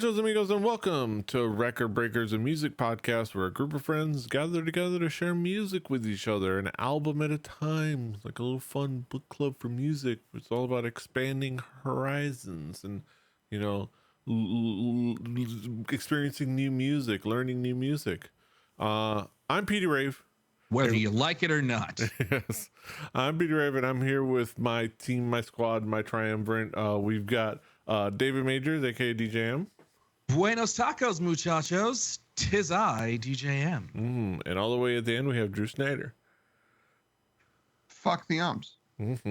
Muchachos, amigos, and welcome to Record Breakers, a music podcast where a group of friends gather together to share music with each other, an album at a time, like a little fun book club for music. It's all about expanding horizons and, you know, experiencing new music, learning new music. I'm Petey Rave. Whether you like it or not. Yes, I'm Peter Raven. I'm here with my team, my squad, my triumvirate. We've got David Majors, aka DJM. Buenos tacos, muchachos. 'Tis I, DJM. And all the way at the end, we have Drew Snyder. Fuck the umps. We're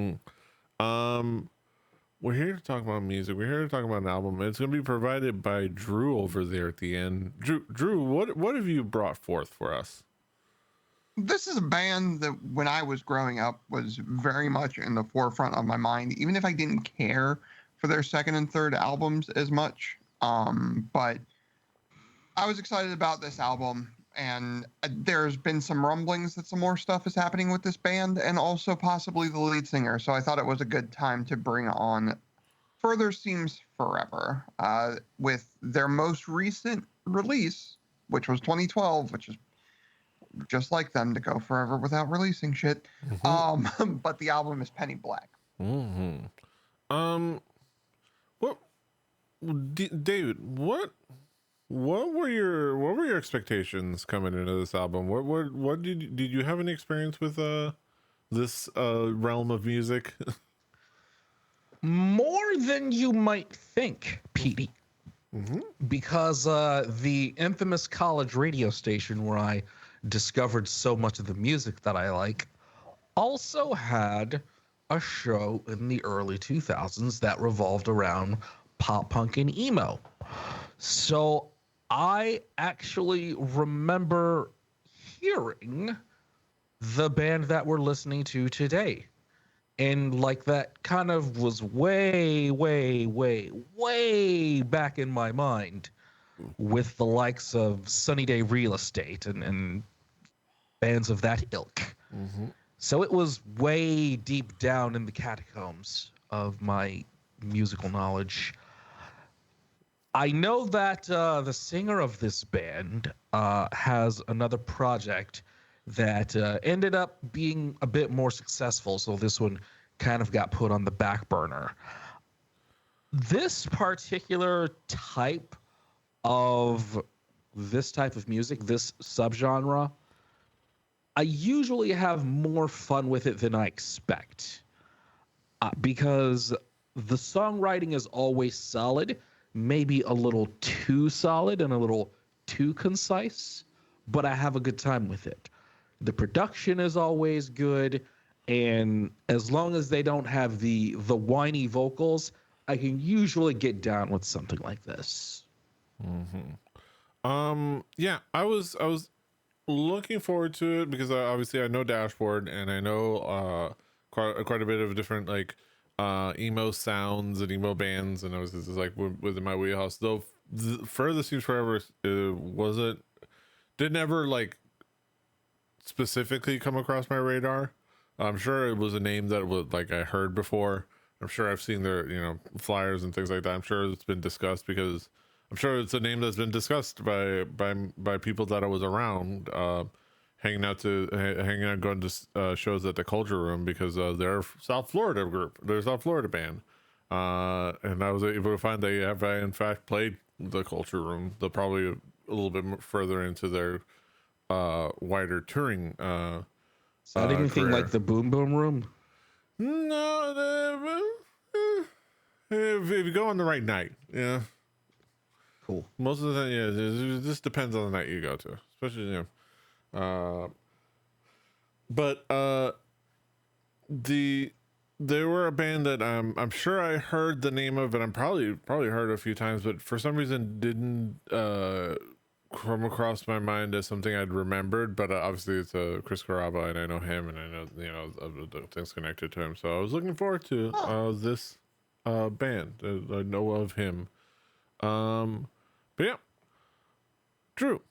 here to talk about music. We're here to talk about an album. It's going to be provided by Drew over there at the end. Drew, what have you brought forth for us? This is a band that when I was growing up was very much in the forefront of my mind, even if I didn't care for their second and third albums as much. But I was excited about this album, and there's been some rumblings that some more stuff is happening with this band and also possibly the lead singer. So I thought it was a good time to bring on Further Seems Forever with their most recent release, which was 2012, which is just like them to go forever without releasing shit. But the album is Penny Black. David, what were your expectations coming into this album? What did you have any experience with this realm of music? More than you might think, Petey. Because the infamous college radio station where I discovered so much of the music that I like also had a show in the early 2000s that revolved around pop punk and emo. So I actually remember hearing the band that we're listening to today. And like that kind of was way back in my mind with the likes of Sunny Day Real Estate and bands of that ilk. So it was way deep down in the catacombs of my musical knowledge. I know that the singer of this band has another project that ended up being a bit more successful, so this one kind of got put on the back burner. This particular type of music, this subgenre, I usually have more fun with it than I expect because the songwriting is always solid, maybe a little too solid and a little too concise, but I have a good time with it. The production is always good, and as long as they don't have the whiny vocals, I can usually get down with something like this. Yeah, I was looking forward to it because obviously I know Dashboard and I know quite a bit of different like emo sounds and emo bands, and I was just like within my wheelhouse. Though Further Seems Forever didn't ever like specifically come across my radar. I'm sure it was a name that was like I heard before. I'm sure I've seen their flyers and things like that. I'm sure it's been discussed because I'm sure it's a name that's been discussed by people that I was around, hanging out, going to shows at the Culture Room because they're a South Florida group. They're a South Florida band, and I was able to find they have in fact played the Culture Room. They're probably a little bit further into their wider touring. Is that anything career. like the Boom Boom Room? No, if you go on the right night, yeah. Cool. Most of the time, yeah, it just depends on the night you go to, especially but they were a band that I'm sure I heard the name of, and I'm probably heard it a few times, but for some reason didn't come across my mind as something I'd remembered. But obviously it's Chris Carrabba, and I know him, and I know the things connected to him. So I was looking forward to this band. I know of him. But yeah, Drew,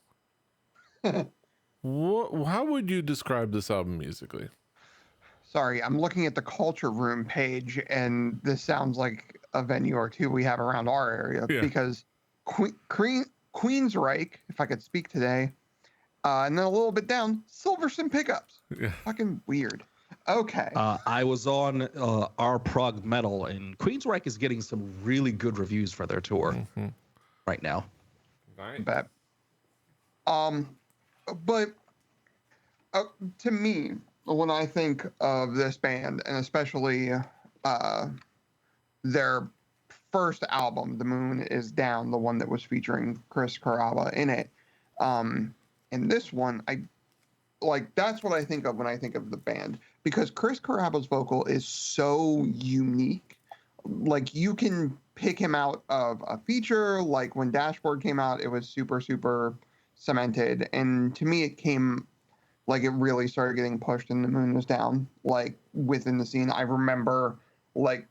how would you describe this album musically? Sorry, I'm looking at the Culture Room page, and this sounds like a venue or two we have around our area because Queensryche, if I could speak today, and then a little bit down, Silverson Pickups. Yeah. Fucking weird. Okay. I was on our prog metal, and Queensryche is getting some really good reviews for their tour right now. Nice. Bet. But to me, when I think of this band, and especially their first album, The Moon Is Down, the one that was featuring Chris Carrabba in it, and this one, that's what I think of when I think of the band, because Chris Carrabba's vocal is so unique. Like, you can pick him out of a feature. Like when Dashboard came out, it was super, super cemented. And to me, it came like it really started getting pushed and The Moon Was Down, like within the scene. I remember like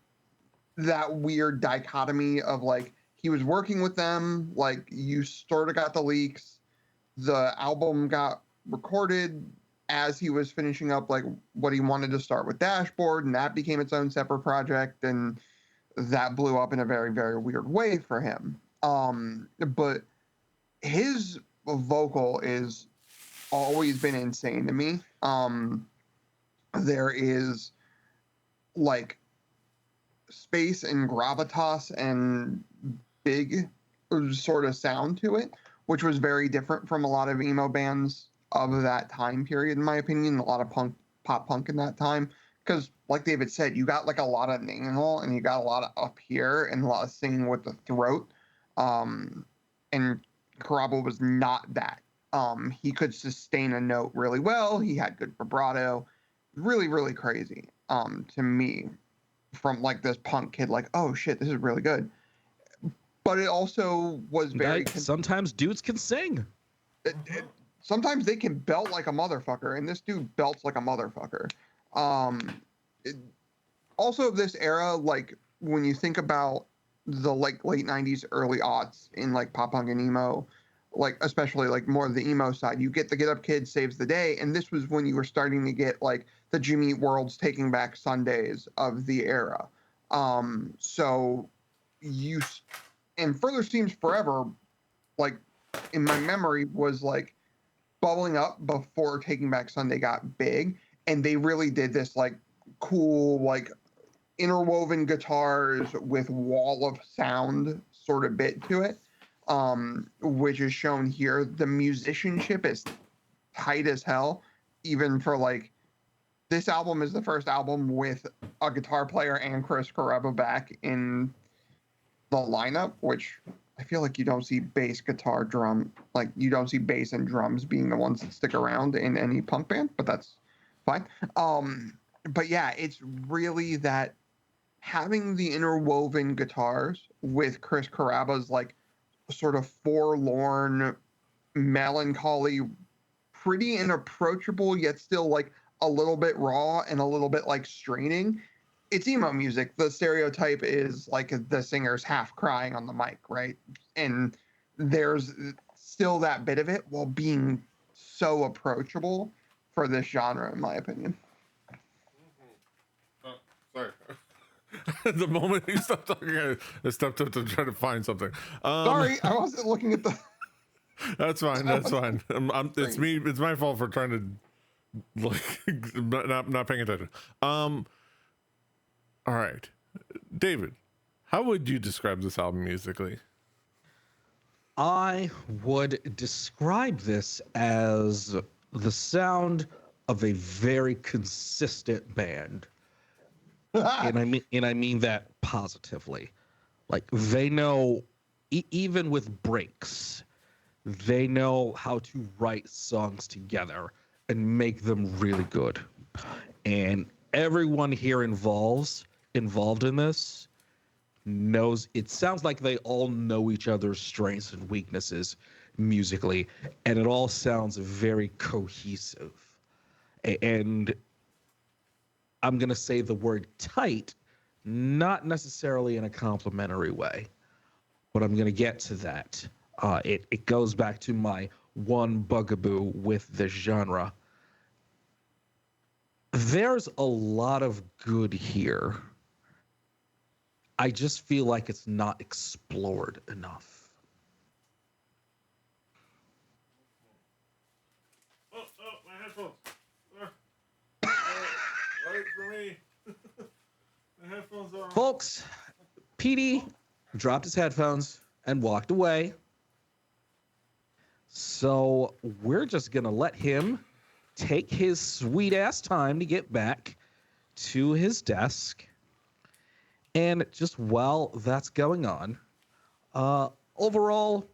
that weird dichotomy of like he was working with them, like you sort of got the leaks. The album got recorded as he was finishing up like what he wanted to start with Dashboard, and that became its own separate project, and that blew up in a very, very weird way for him. But his vocal is always been insane to me. There is like space and gravitas and big sort of sound to it, which was very different from a lot of emo bands of that time period, in my opinion. A lot of pop punk in that time, because like David said, you got like a lot of nasal and you got a lot of up here and a lot of singing with the throat. And Carrabba was not that. He could sustain a note really well. He had good vibrato. Really, really crazy to me, from like this punk kid, like, oh shit, this is really good. But it also was very sometimes dudes can sing. Sometimes they can belt like a motherfucker, and this dude belts like a motherfucker. Also of this era, like when you think about the like late 90s, early aughts in like pop punk and emo, like especially like more of the emo side, you get the Get Up Kid Saves the Day, and this was when you were starting to get like the Jimmy Eat World's Taking Back Sundays of the era. So you and Further Seems Forever, like in my memory, was like bubbling up before Taking Back Sunday got big, and they really did this like cool like interwoven guitars with wall of sound sort of bit to it, which is shown here. The musicianship is tight as hell, even for like this album is the first album with a guitar player and Chris Carrabba back in the lineup, which I feel like you don't see bass, guitar, drum, like you don't see bass and drums being the ones that stick around in any punk band, but that's fine. But yeah, it's really that having the interwoven guitars with Chris Carrabba's like sort of forlorn, melancholy, pretty inapproachable, yet still like a little bit raw and a little bit like straining. It's emo music. The stereotype is like the singer's half crying on the mic, right? And there's still that bit of it while being so approachable for this genre, in my opinion. Sorry. The moment you stopped talking, I stepped up to try to find something. Sorry, I wasn't looking at the... That's fine. That's fine. It's me. It's my fault for trying to like not paying attention. All right, David, how would you describe this album musically? I would describe this as the sound of a very consistent band. and I mean that positively. Like they know, even with breaks, they know how to write songs together and make them really good. And everyone here involved in this knows. It sounds like they all know each other's strengths and weaknesses musically, and it all sounds very cohesive. And I'm going to say the word tight, not necessarily in a complimentary way, but I'm going to get to that. It goes back to my one bugaboo with this genre. There's a lot of good here. I just feel like it's not explored enough. headphones. Wait for me. The headphones are. Folks, PD dropped his headphones and walked away. So we're just going to let him take his sweet ass time to get back to his desk. And just while that's going on, overall,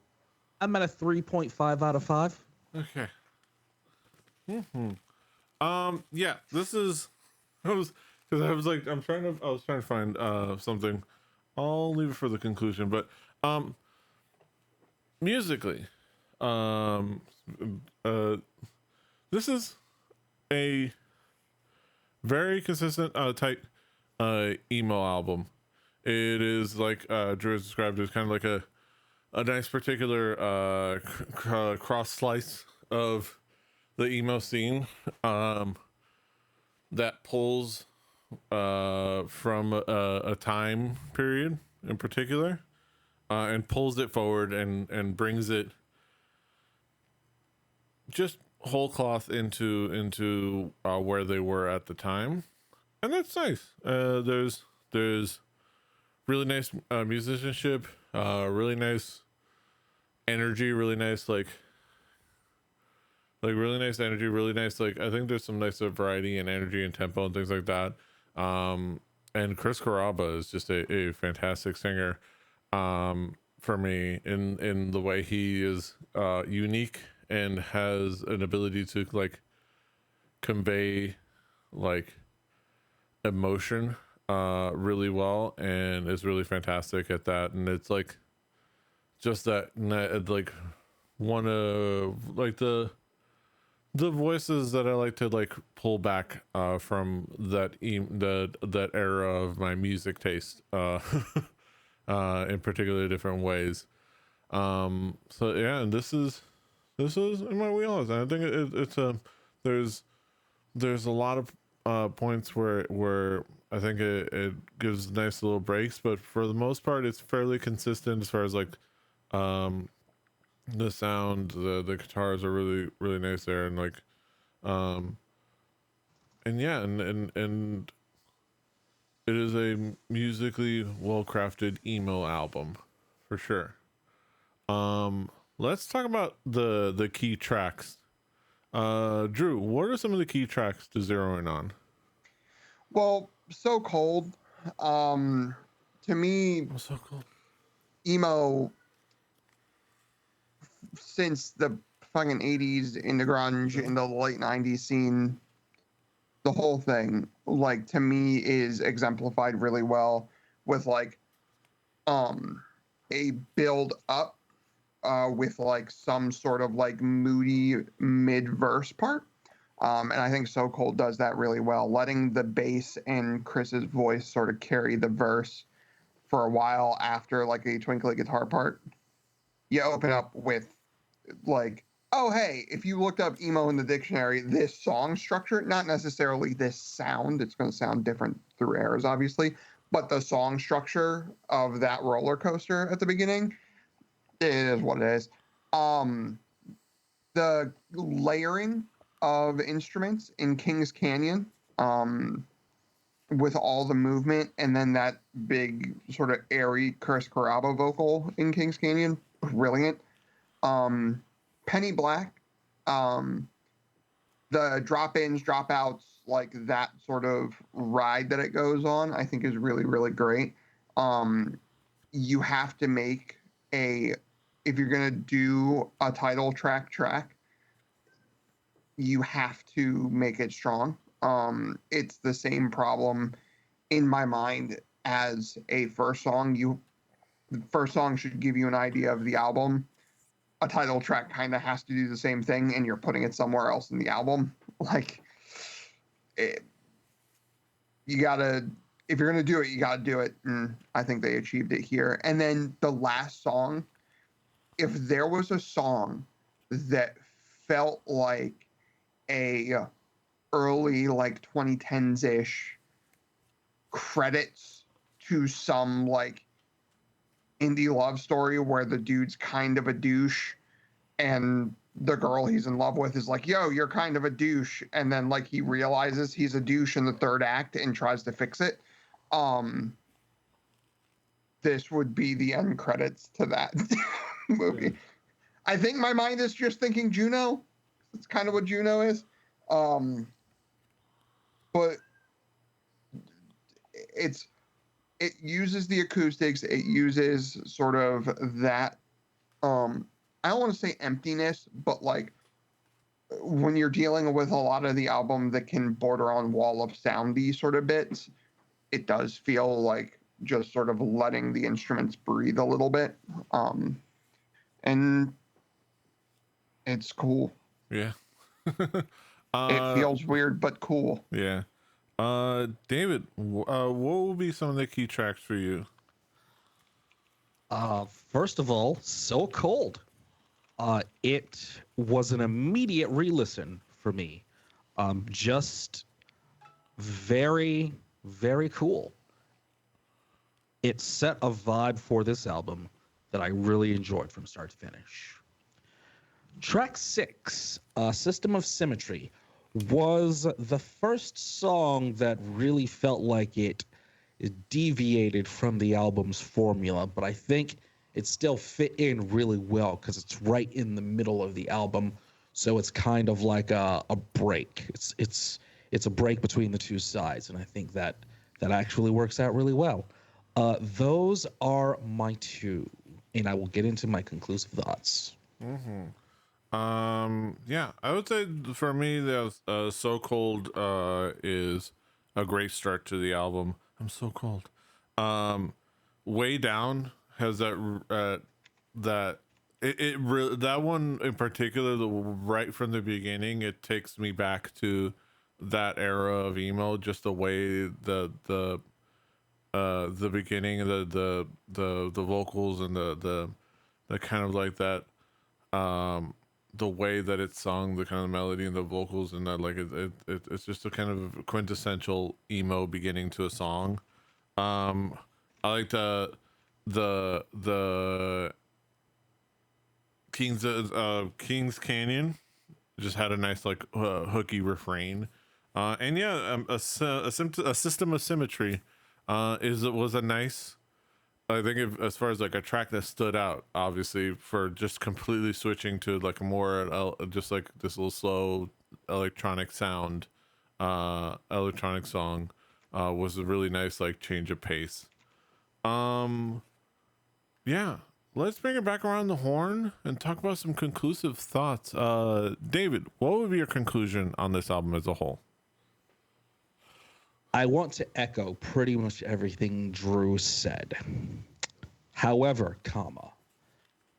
I'm at a 3.5 out of 5. Okay. Yeah, this is. I was like, I was trying to find something. I'll leave it for the conclusion, but musically, this is a very consistent, tight emo album. It is like Drew has described, it's kind of like a nice particular cross slice of the emo scene that pulls from a time period in particular, and pulls it forward and brings it just whole cloth into where they were at the time, and that's nice. There's really nice musicianship, really nice energy, really nice like really nice energy, really nice like I think there's some nice variety and energy and tempo and things like that. And Chris Carrabba is just a fantastic singer for me in the way he is unique and has an ability to like convey like emotion really well, and is really fantastic at that. And it's like just that like one of like the voices that I like to like pull back from that era of my music taste in particularly different ways. So yeah, and this is in my wheelhouse. And I think it's there's a lot of points where I think it gives nice little breaks, but for the most part it's fairly consistent as far as like the sound, the guitars are really really nice there, and like and yeah, and it is a musically well crafted emo album for sure. Let's talk about the key tracks. Drew, what are some of the key tracks to zero in on? Well, So Cold, to me, Oh, so cool. emo since the fucking 80s into grunge into the late 90s scene, the whole thing, like, to me is exemplified really well with like a build up with like some sort of like moody mid verse part. And I think So Cold does that really well, letting the bass and Chris's voice sort of carry the verse for a while after like a twinkly guitar part. You open up with like, oh, hey, if you looked up emo in the dictionary, this song structure, not necessarily this sound, it's going to sound different through eras, obviously, but the song structure of that roller coaster at the beginning, it is what it is. The layering of instruments in Kings Canyon, with all the movement, and then that big sort of airy Chris Carrabba vocal in Kings Canyon, brilliant. Penny Black, the drop-ins, drop-outs, like that sort of ride that it goes on, I think is really, really great. You have to make if you're gonna do a title track, you have to make it strong. It's the same problem in my mind as a first song. The first song should give you an idea of the album. A title track kind of has to do the same thing, and you're putting it somewhere else in the album. Like, you gotta, if you're gonna do it, you gotta do it. And I think they achieved it here. And then the last song, if there was a song that felt like a early like 2010s ish credits to some like indie love story where the dude's kind of a douche and the girl he's in love with is like, yo, you're kind of a douche. And then like he realizes he's a douche in the third act and tries to fix it. This would be the end credits to that movie. Yeah. I think my mind is just thinking Juno. It's kind of what Juno is. But it uses the acoustics. It uses sort of that, I don't want to say emptiness, but like when you're dealing with a lot of the album that can border on wall of soundy sort of bits, it does feel like just sort of letting the instruments breathe a little bit. And it's cool. Yeah. It feels weird, but cool. Yeah. David, what will be some of the key tracks for you? First of all, So Cold. It was an immediate re-listen for me. Just very, very cool. It set a vibe for this album that I really enjoyed from start to finish. Track 6, System of Symmetry, was the first song that really felt like it deviated from the album's formula, but I think it still fit in really well because it's right in the middle of the album, so it's kind of like a break. It's a break between the two sides, and I think that actually works out really well. Those are my two, and I will get into my conclusive thoughts. Yeah, I would say for me, the So Cold is a great start to the album. I'm so cold. Way Down has that that one in particular, right from the beginning, it takes me back to that era of emo. Just the way the beginning, the vocals and the kind of like that, the way that it's sung, the kind of melody and the vocals, and that like it's just a kind of quintessential emo beginning to a song. I like the King's Canyon just had a nice like hooky refrain, and yeah, a System of Symmetry was a nice. I think as far as like a track that stood out, obviously, for just completely switching to like a more just like this little slow electronic sound, electronic song, was a really nice like change of pace. Yeah, let's bring it back around the horn and talk about some conclusive thoughts. David, what would be your conclusion on this album as a whole? I want to echo pretty much everything Drew said. However,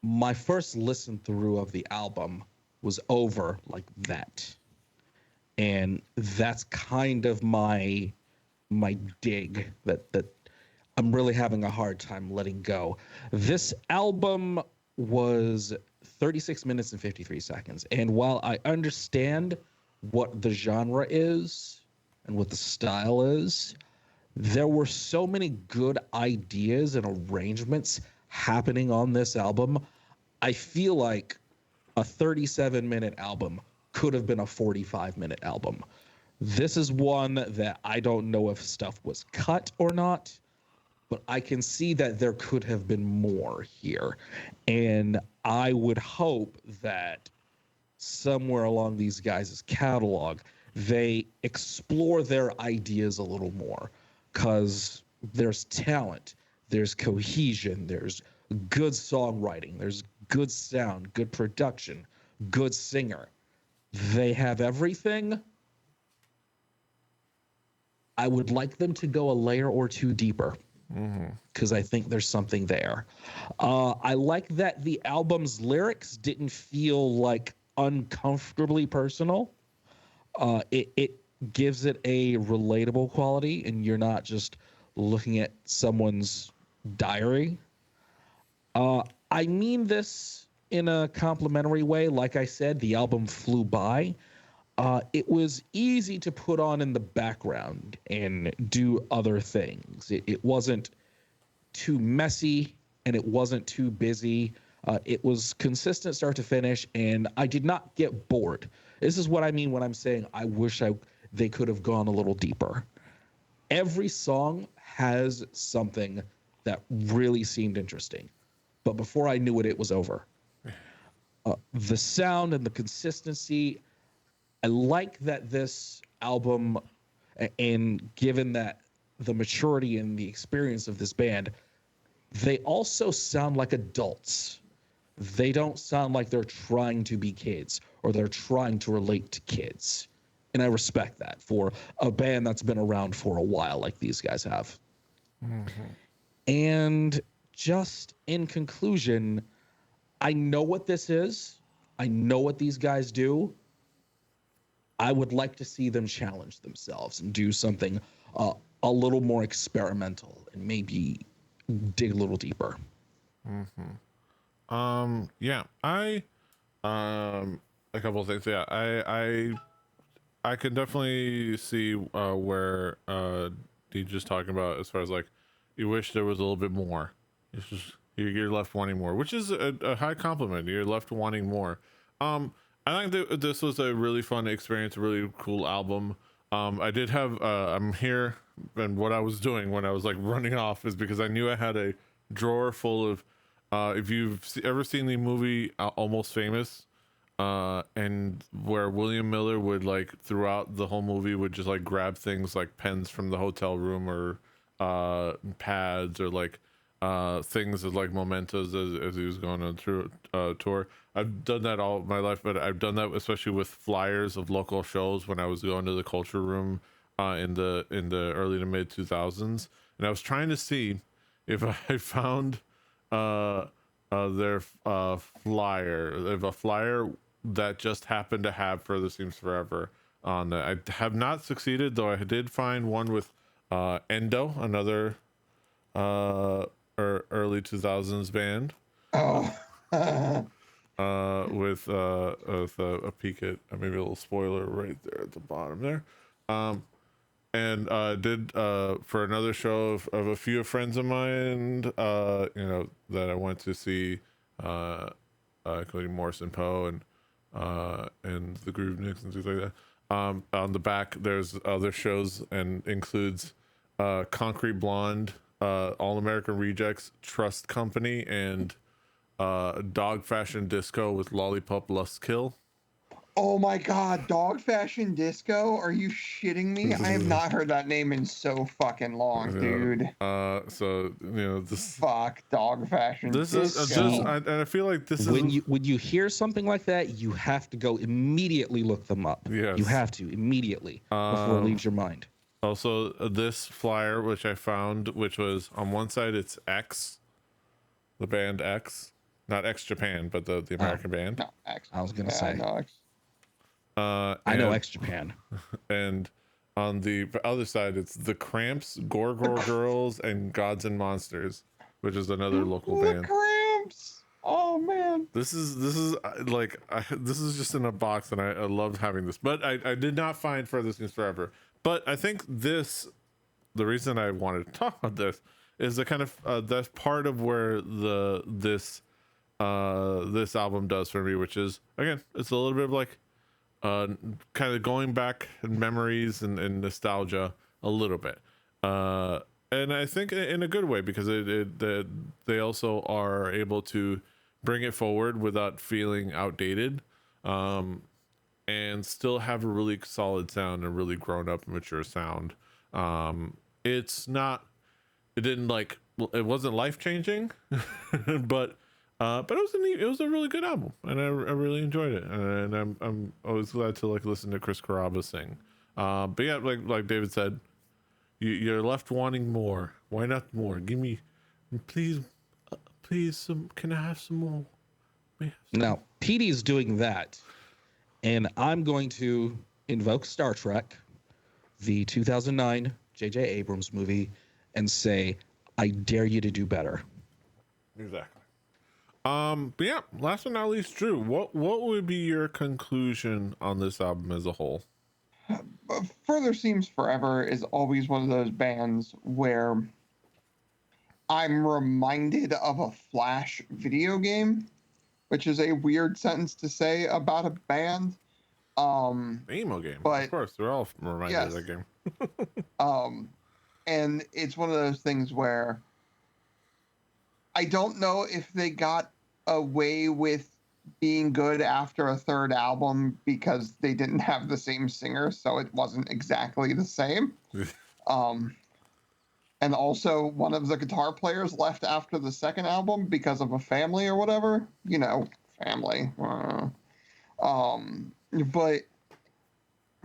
my first listen through of the album was over like that. And that's kind of my dig that I'm really having a hard time letting go. This album was 36 minutes and 53 seconds. And while I understand what the genre is and what the style is, there were so many good ideas and arrangements happening on this album. I feel like a 37-minute album could have been a 45-minute album. This is one that I don't know if stuff was cut or not, but I can see that there could have been more here. And I would hope that somewhere along these guys' catalog, they explore their ideas a little more, because there's talent, there's cohesion, there's good songwriting, there's good sound, good production, good singer. They have everything. I would like them to go a layer or two deeper, because I think there's something there. I like that the album's lyrics didn't feel like uncomfortably personal. It gives it a relatable quality, and you're not just looking at someone's diary. I mean this in a complimentary way. Like I said, the album flew by. It was easy to put on in the background and do other things. It wasn't too messy, and it wasn't too busy. It was consistent start to finish, and I did not get bored. This is what I mean when I'm saying I wish they could have gone a little deeper. Every song has something that really seemed interesting, but before I knew it, it was over. The sound and the consistency, I like that this album, and given that the maturity and the experience of this band, they also sound like adults. They don't sound like they're trying to be kids or they're trying to relate to kids. And I respect that for a band that's been around for a while like these guys have. Mm-hmm. And just in conclusion, I know what this is. I know what these guys do. I would like to see them challenge themselves and do something a little more experimental and maybe dig a little deeper. Yeah, a couple of things. Yeah, I can definitely see where DJ's talking about as far as like you wish there was a little bit more. It's just you're left wanting more, which is a high compliment. You're left wanting more. I think that this was a really fun experience, a really cool album. I did have I'm here, and what I was doing when I was like running off is because I knew I had a drawer full of if you've ever seen the movie Almost Famous, and where William Miller would like throughout the whole movie would just like grab things like pens from the hotel room or pads or like things as like mementos as he was going on through tour. I've done that all my life, but I've done that especially with flyers of local shows when I was going to the Culture Room in the early to mid 2000s, and I was trying to see if I found their flyer, if a flyer that just happened to have Further Seems Forever on it. I have not succeeded, though I did find one with Endo, another early 2000s band. With a peek at maybe a little spoiler right there at the bottom there. And did for another show of a few friends of mine, that I went to see, including Morrison Poe and the Grooveniks and things like that. On the back, there's other shows and includes Concrete Blonde, All American Rejects, Trust Company, and Dog Fashion Disco with Lollipop Lust Kill. Oh my God, Dog Fashion Disco? Are you shitting me? I have not heard that name in so fucking long, dude. So this. Fuck Dog Fashion Disco. This is just, I feel like this is when you hear something like that, you have to go immediately look them up. Yes. You have to immediately before it leaves your mind. Also, this flyer which I found, which was on one side, it's X, the band X, not X Japan, but the American band. No, X. I was gonna say. No, X. I know X Japan. And on the other side, it's the Cramps, Gorgor Girls, and Gods and Monsters, which is another local band. The Cramps. Oh man. This is like this is just in a box, and I loved having this, but I did not find Further Seems Forever. But I think the reason I wanted to talk about this is the kind of that's part of where this album does for me, which is again, it's a little bit of like kind of going back in memories and nostalgia a little bit, and I think in a good way, because they also are able to bring it forward without feeling outdated, and still have a really solid sound, a really grown up, mature sound. It wasn't life changing, but it was a really good album, and I really enjoyed it, and I'm always glad to like listen to Chris Carrabba sing. But yeah, like David said, you're left wanting more. Why not more? Give me, please, some. Can I have some more? Now, Petey's doing that, and I'm going to invoke Star Trek, the 2009 J.J. Abrams movie, and say, I dare you to do better. Exactly. But yeah, last but not least, Drew, what would be your conclusion on this album as a whole? Further Seems Forever is always one of those bands where I'm reminded of a Flash video game which is a weird sentence to say about a band. Emo game, but of course, they're all reminded yes, of that game. And it's one of those things where I don't know if they got away with being good after a third album because they didn't have the same singer, so it wasn't exactly the same. And also, one of the guitar players left after the second album because of a family or whatever. You know, family. But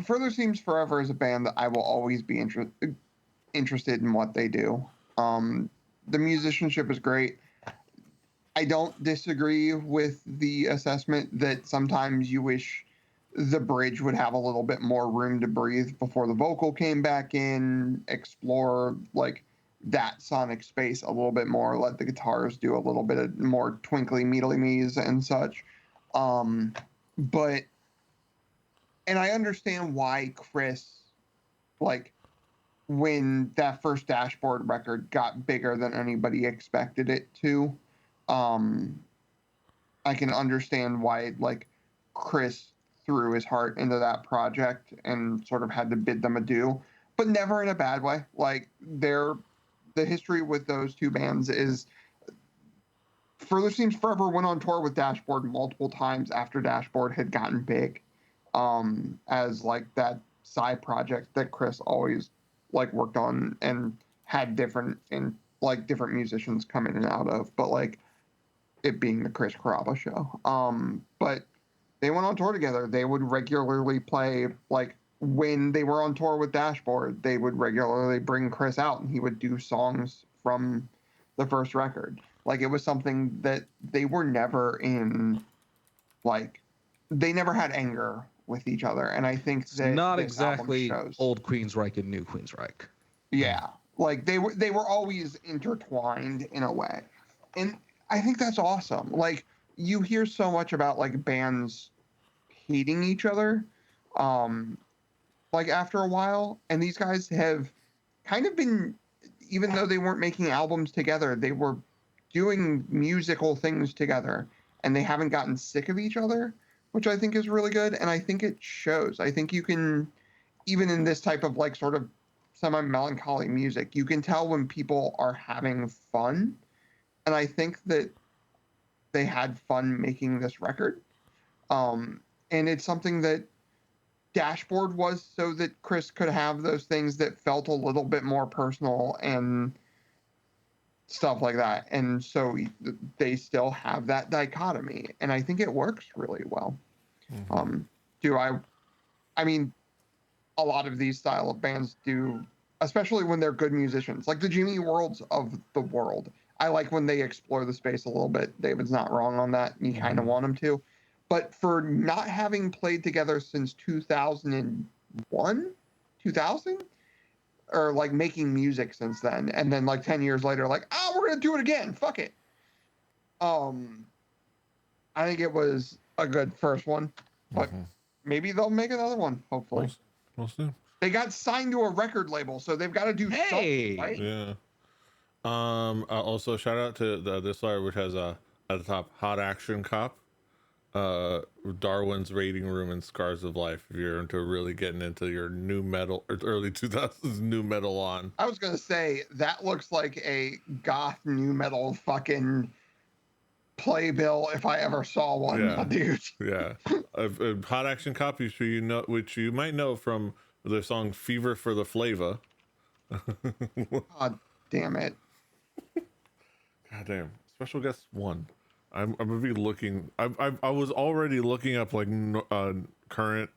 Further Seems Forever is a band that I will always be interested in what they do. The musicianship is great. I don't disagree with the assessment that sometimes you wish the bridge would have a little bit more room to breathe before the vocal came back in, explore like that sonic space a little bit more, let the guitars do a little bit of more twinkly meedly me's and such. But and I understand why Chris, like, when that first Dashboard record got bigger than anybody expected it to, I can understand why, like, Chris threw his heart into that project and sort of had to bid them adieu, but never in a bad way. Like, the history with those two bands is Further Seems Forever went on tour with Dashboard multiple times after Dashboard had gotten big, as like that side project that Chris always like worked on and had different musicians come in and out of, but like it being the Chris Carrabba show. But they went on tour together. They would regularly play, like when they were on tour with Dashboard, they would regularly bring Chris out and he would do songs from the first record. Like it was something that they were never in, like they never had anger with each other. And I think It's that not this exactly album shows. old Queensryche and new Queensryche. Yeah. Like they were always intertwined in a way. And I think that's awesome. Like you hear so much about like bands hating each other, like after a while, and these guys have kind of been, even though they weren't making albums together, they were doing musical things together, and they haven't gotten sick of each other, which I think is really good, and I think it shows. I think you can, even in this type of like sort of semi-melancholy music, you can tell when people are having fun, and I think that they had fun making this record. And it's something that Dashboard was so that Chris could have those things that felt a little bit more personal and stuff like that. And so they still have that dichotomy. And I think it works really well. I mean, a lot of these style of bands do, especially when they're good musicians, like the Jimmy Worlds of the world. I like when they explore the space a little bit. David's not wrong on that. You kind of want them to. But for not having played together since 2001, 2000, or like making music since then, and then like 10 years later, like, oh, we're going to do it again. Fuck it. I think it was a good first one, but maybe they'll make another one, hopefully. We'll see. They got signed to a record label, so they've got to do something, right? Yeah. Also, shout out to this letter, which has at the top, Hot Action Cop, Darwin's Rating Room, and Scars of Life. If you're into really getting into your new metal or early 2000s new metal on. I was gonna say that looks like a goth new metal fucking playbill if I ever saw one, dude. Yeah. Hot Action Cop, which you might know from the song Fever for the Flava. God damn it. God damn. Special guest 1. I'm gonna be looking. I was already looking up like current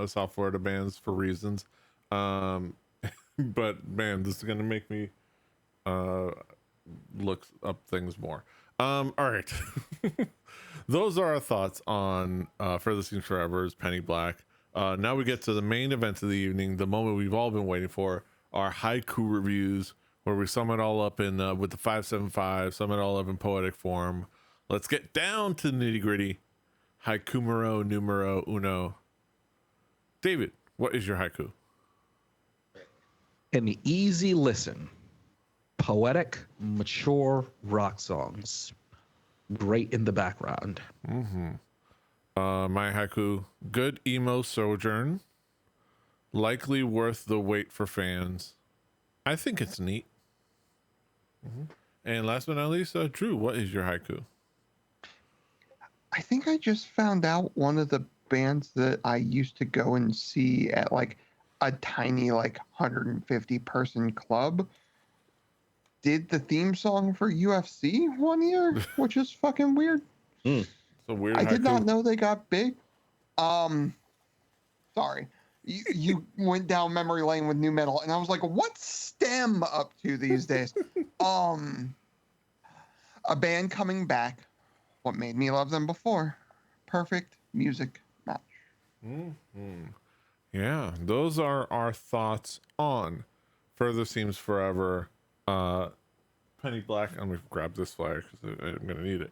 South Florida bands for reasons, but man, this is gonna make me look up things more. All right. Those are our thoughts on Further Seems Forever's Penny Black. Now we get to the main event of the evening, the moment we've all been waiting for, our Haiku Reviews, where we sum it all up in with the 575, sum it all up in poetic form. Let's get down to the nitty gritty. Haikumero numero uno. David, what is your haiku? An easy listen. Poetic, mature rock songs. great in the background. My haiku: good emo sojourn, likely worth the wait for fans. I think it's neat. And last but not least, Drew, what is your haiku? I think I just found out one of the bands that I used to go and see at like a tiny, like 150 person club did the theme song for UFC one year, which is fucking weird. It's a weird I haiku. did not know they got big. Sorry. You went down memory lane with new metal, and I was like, what's STEM up to these days? A band coming back. What made me love them before? Perfect music match. Yeah, those are our thoughts on Further Seems Forever. Penny Black. I'm gonna grab this flyer because I'm gonna need it.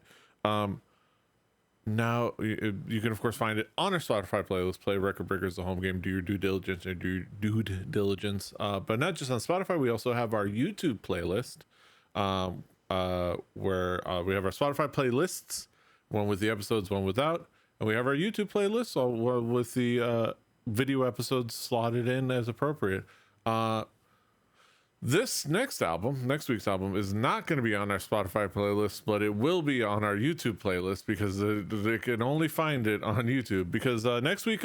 Now you can of course find it on our Spotify playlist. Play Record Breakers, the home game. Do your due diligence or do your due diligence. But not just on Spotify. We also have our YouTube playlist, where we have our Spotify playlists, one with the episodes, one without, and we have our YouTube playlist with the video episodes slotted in as appropriate. This next week's album, is not going to be on our Spotify playlist, but it will be on our YouTube playlist because they can only find it on YouTube. Because next week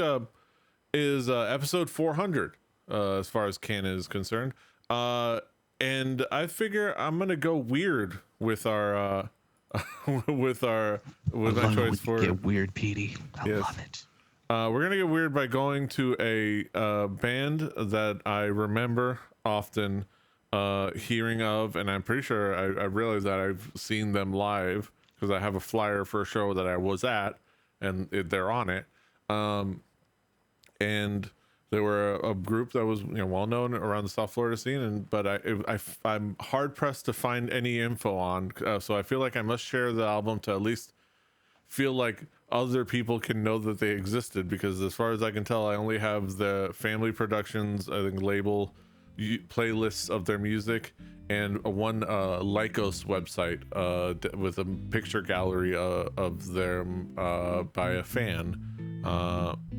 is episode 400 as far as canon is concerned, and I figure I'm gonna go weird with our with my choice for get weird, Petey. I love it. We're gonna get weird by going to a band that I remember often hearing of, and I'm pretty sure I realized that I've seen them live because I have a flyer for a show that I was at, and they're on it. And they were a group that was well known around the South Florida scene, but I'm hard pressed to find any info on. So I feel like I must share the album to at least feel like other people can know that they existed, because as far as I can tell, I only have the Family Productions, I think, label playlists of their music, and one Lycos website with a picture gallery of them by a fan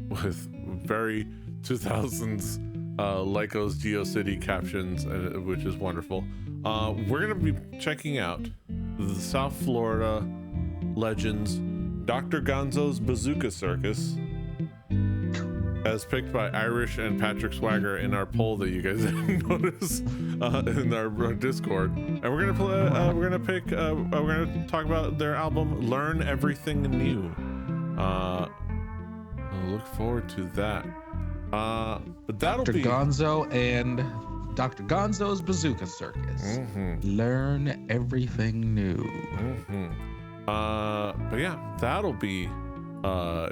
with very 2000s Lycos GeoCity captions, which is wonderful. We're going to be checking out the South Florida legends Dr. Gonzo's Bazooka Circus, as picked by Irish and Patrick Swagger in our poll that you guys didn't notice in our Discord. And we're gonna talk about their album Learn Everything New. I look forward to that. But that'll Dr. be Gonzo and Dr. Gonzo's Bazooka Circus. Learn everything new. But yeah, that'll be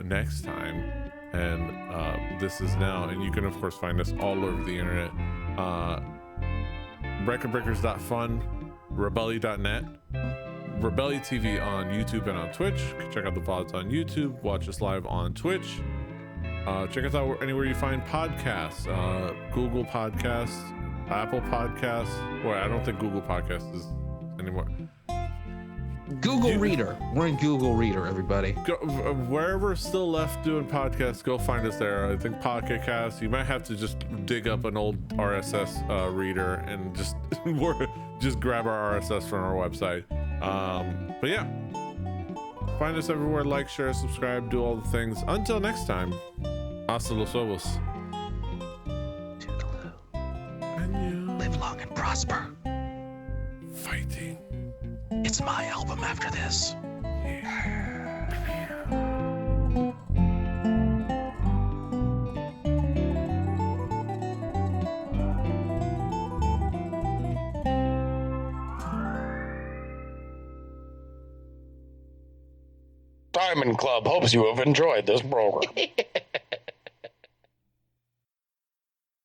next time. And this is now, and you can of course find us all over the internet. Recordbreakers.fun, rebelli.net, Rebelli TV on YouTube and on Twitch. Check out the VODs on YouTube, watch us live on Twitch. Check us out anywhere you find podcasts, Google Podcasts, Apple Podcasts. Well, I don't think Google Podcasts is anymore. Google Reader. We're in Google Reader, everybody. Go, wherever still left doing podcasts, go find us there. I think Pocket Cast. You might have to just dig up an old RSS reader and just grab our RSS from our website. But yeah, find us everywhere. Like, share, subscribe, do all the things. Until next time, hasta los ovos. Toodaloo. And you Live long and prosper. fighting. It's my album after this. Diamond Club hopes you have enjoyed this program.